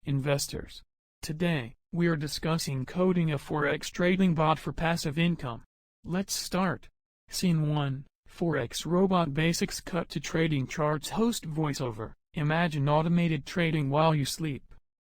investors. Today, we are discussing coding a Forex trading bot for passive income. Let's start. Scene 1, Forex Robot Basics. Cut to trading charts. Host voiceover. Imagine automated trading while you sleep.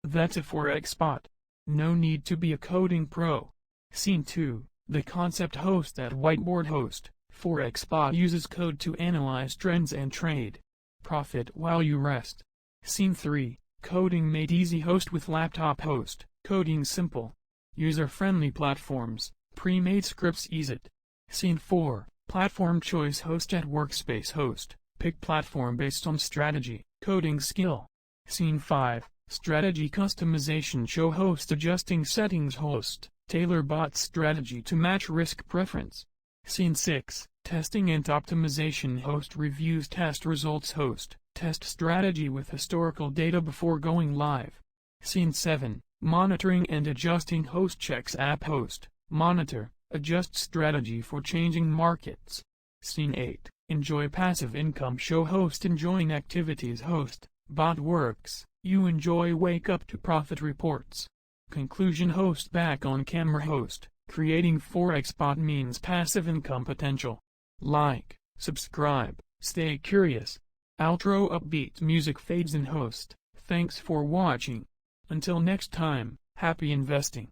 That's a Forex bot. No need to be a coding pro. Scene 2, the concept. Host at whiteboard. Host, Forex bot uses code to analyze trends and trade. Profit while you rest. Scene 3, coding made easy. Host with laptop. Host, coding simple. User-friendly platforms, pre-made scripts ease it. Scene 4, platform choice. Host at workspace. Host, pick platform based on strategy, coding skill. Scene 5, strategy customization. Show host adjusting settings. Host, tailor bot strategy to match risk preference. Scene 6, testing and optimization. Host reviews test results. Host, test strategy with historical data before going live. Scene 7, monitoring and adjusting. Host checks app. Host, monitor, adjust strategy for changing markets. Scene 8, enjoy passive income. Show host enjoying activities. Host, bot works, you enjoy wake up to profit reports. Conclusion. Host back on camera. Host, creating Forex bot means passive income potential. Like, subscribe, stay curious. Outro. Upbeat music fades in. Host, thanks for watching. Until next time, happy investing.